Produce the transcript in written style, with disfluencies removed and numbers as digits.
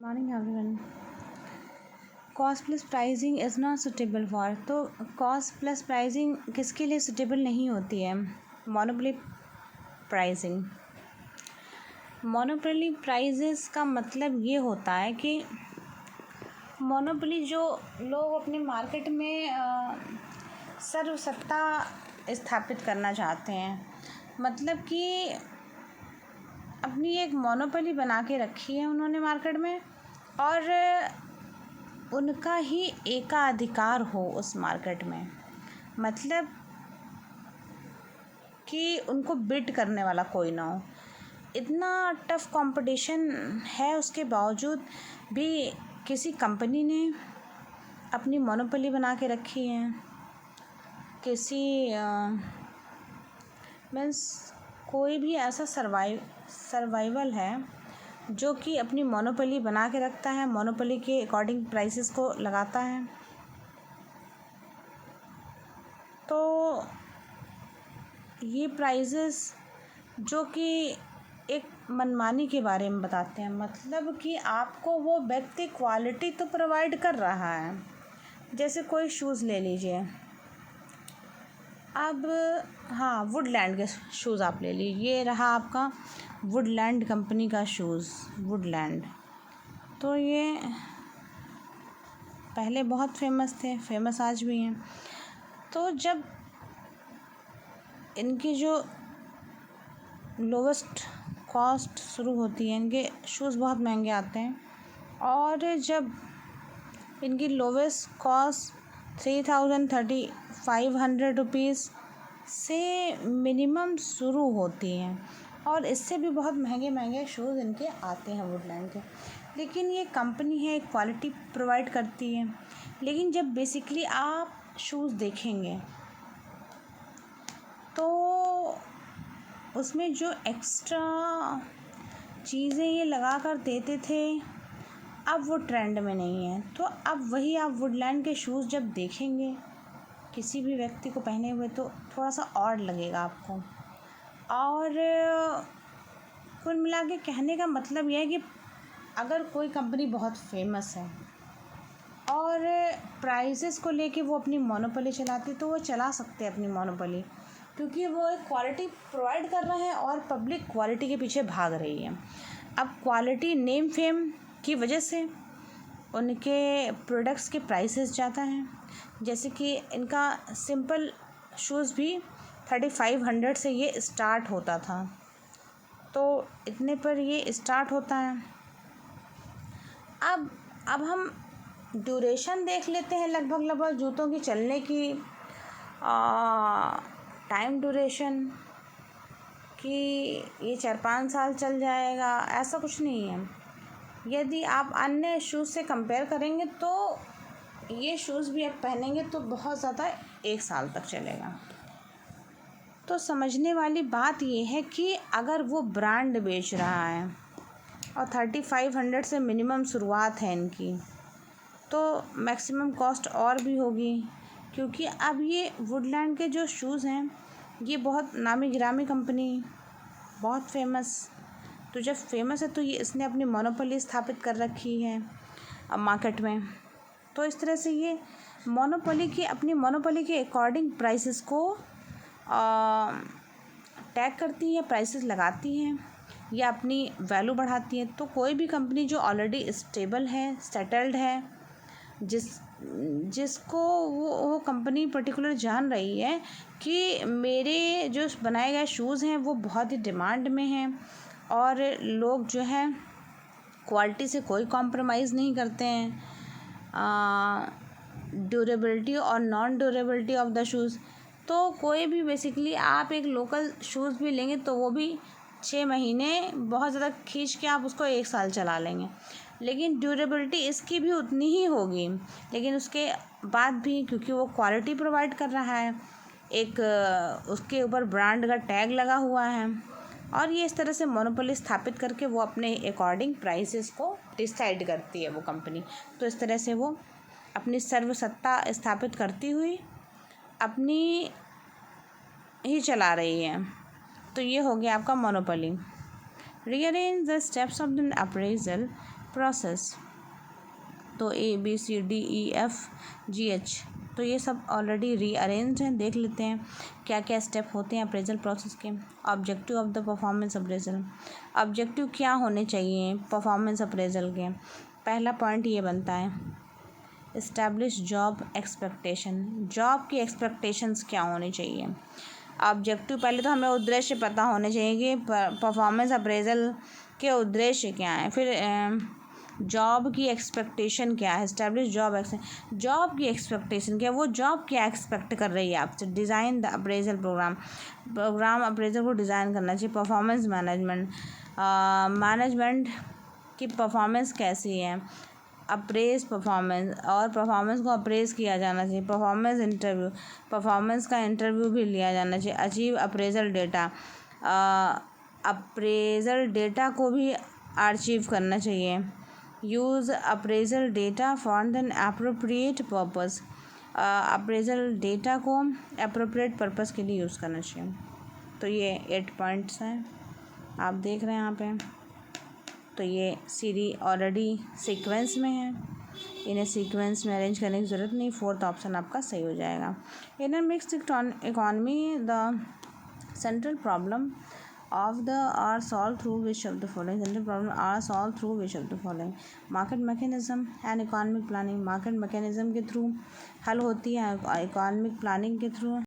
Morning everyone. Cost plus pricing is not suitable for, तो cost plus pricing किसके लिए suitable नहीं होती है? Monopoly pricing. मोनोपोली प्राइजेस का मतलब ये होता है कि मोनोपोली जो लोग अपने मार्केट में सर्वसत्ता स्थापित करना चाहते हैं, मतलब कि अपनी एक मोनोपोली बना के रखी है उन्होंने मार्केट में, और उनका ही एकाधिकार हो उस मार्केट में, मतलब कि उनको बिड करने वाला कोई ना हो। इतना टफ कंपटीशन है, उसके बावजूद भी किसी कंपनी ने अपनी मोनोपोली बना के रखी है। किसी मीन्स कोई भी ऐसा सर्वाइवल है जो कि अपनी मोनोपोली बना के रखता है, मोनोपोली के अकॉर्डिंग प्राइसेस को लगाता है। तो ये प्राइसेस जो कि एक मनमानी के बारे में बताते हैं, मतलब कि आपको वो व्यक्ति क्वालिटी तो प्रोवाइड कर रहा है। जैसे कोई शूज़ ले लीजिए, अब हाँ, वुडलैंड के शूज़ आप ले लीजिए। ये रहा आपका वुडलैंड कंपनी का शूज़, वुडलैंड। तो ये पहले बहुत फेमस थे, फेमस आज भी हैं। तो जब इनकी जो लोवेस्ट कॉस्ट शुरू होती है, इनके शूज़ बहुत महंगे आते हैं, और जब इनकी लोवेस्ट कॉस्ट 3,500 रुपीज़ से मिनिमम शुरू होती हैं, और इससे भी बहुत महंगे महंगे शूज़ इनके आते हैं वुडलैंड के। लेकिन ये कंपनी है, क्वालिटी प्रोवाइड करती है। लेकिन जब बेसिकली आप शूज़ देखेंगे तो उसमें जो एक्स्ट्रा चीज़ें ये लगा कर देते थे, अब वो ट्रेंड में नहीं है। तो अब वही आप वुडलैंड के शूज़ जब देखेंगे किसी भी व्यक्ति को पहने हुए, तो थोड़ा सा ऑड लगेगा आपको। और कुल मिला के कहने का मतलब यह है कि अगर कोई कंपनी बहुत फेमस है और प्राइसेस को लेके वो अपनी मोनोपोली चलाती, तो वो चला सकते हैं अपनी मोनोपोली, क्योंकि वो एक क्वालिटी प्रोवाइड कर रहे हैं और पब्लिक क्वालिटी के पीछे भाग रही है। अब क्वालिटी नेम फेम की वजह से उनके प्रोडक्ट्स के प्राइसेस ज़्यादा हैं। जैसे कि इनका सिंपल शूज़ भी 3,500 से ये स्टार्ट होता था, तो इतने पर ये स्टार्ट होता है। अब हम ड्यूरेशन देख लेते हैं, लगभग जूतों की चलने की टाइम ड्यूरेशन, कि ये 4-5 साल चल जाएगा, ऐसा कुछ नहीं है। यदि आप अन्य शूज़ से कंपेयर करेंगे तो ये शूज़ भी आप पहनेंगे तो बहुत ज़्यादा 1 साल तक चलेगा। तो समझने वाली बात ये है कि अगर वो ब्रांड बेच रहा है और 3,500 से मिनिमम शुरुआत है इनकी, तो मैक्सिमम कॉस्ट और भी होगी, क्योंकि अब ये वुडलैंड के जो शूज़ हैं ये बहुत नामी गिरामी कंपनी, बहुत फेमस। तो जब फेमस है तो ये इसने अपनी मोनोपोली स्थापित कर रखी है मार्केट में। तो इस तरह से ये अपनी मोनोपोली के अकॉर्डिंग प्राइसेस को टैग करती है, प्राइसेस लगाती हैं या अपनी वैल्यू बढ़ाती है। तो कोई भी कंपनी जो ऑलरेडी स्टेबल है, सेटल्ड है, जिसको वो कंपनी पर्टिकुलर जान रही है कि मेरे जो बनाए गए शूज़ हैं वो बहुत ही डिमांड में हैं, और लोग जो है क्वालिटी से कोई कॉम्प्रोमाइज़ नहीं करते हैं, ड्यूरेबिलिटी और non durability of the shoes. तो कोई भी बेसिकली आप एक लोकल शूज़ भी लेंगे तो वो भी 6 महीने बहुत ज़्यादा खींच के आप उसको 1 साल चला लेंगे, लेकिन ड्यूरेबिलिटी इसकी भी उतनी ही होगी। लेकिन उसके बाद भी, क्योंकि वो क्वालिटी प्रोवाइड कर रहा है, एक उसके ऊपर ब्रांड का टैग लगा हुआ है, और ये इस तरह से मोनोपोली स्थापित करके वो अपने अकॉर्डिंग प्राइसेस को डिसाइड करती है वो कंपनी। तो इस तरह से वो अपनी सर्वसत्ता स्थापित करती हुई अपनी ही चला रही है। तो ये हो गया आपका monopoly. Rearrange the steps of the appraisal process, तो ABCDEFGH, तो ये सब ऑलरेडी रीअरेंज्ड हैं। देख लेते हैं क्या क्या स्टेप होते हैं अप्रेजल प्रोसेस के। Objective of the performance appraisal, objective क्या होने चाहिए परफॉर्मेंस अप्रेजल के। पहला पॉइंट ये बनता है इस्टेब्लिश जॉब एक्सपेक्टेशन, जॉब की एक्सपेक्टेशंस क्या होनी चाहिए। ऑब्जेक्टिव, पहले तो हमें उद्देश्य पता होने चाहिए कि परफॉर्मेंस अप्रेजल के उद्देश्य क्या हैं। फिर जॉब की एक्सपेक्टेशन क्या है, इस्टेब्लिश जॉब की एक्सपेक्टेशन क्या है, वो जॉब क्या एक्सपेक्ट कर रही है आपसे। Design the appraisal program appraisal को डिज़ाइन करना चाहिए। परफॉर्मेंस मैनेजमेंट की परफॉर्मेंस कैसी है, अप्रेज परफॉर्मेंस, और परफॉर्मेंस को अप्रेज किया जाना चाहिए। परफॉर्मेंस का इंटरव्यू भी लिया जाना चाहिए। Achieve appraisal data, appraisal data को भी अचीव करना चाहिए। Use appraisal data for an appropriate purpose, appraisal data को अप्रोप्रिएट पर्पस के लिए यूज़ करना चाहिए। तो ये 8 पॉइंट्स हैं आप देख रहे हैं यहाँ पे। तो ये सीरी ऑलरेडी सीक्वेंस में है, इन्हें सीक्वेंस में अरेंज करने की ज़रूरत नहीं। 4th ऑप्शन आपका सही हो जाएगा। In a mixed economy the central problem of the are solved through which of the following, central problem are solved through which of the following, market mechanism and economic planning, market mechanism के through हल होती है, economic planning के through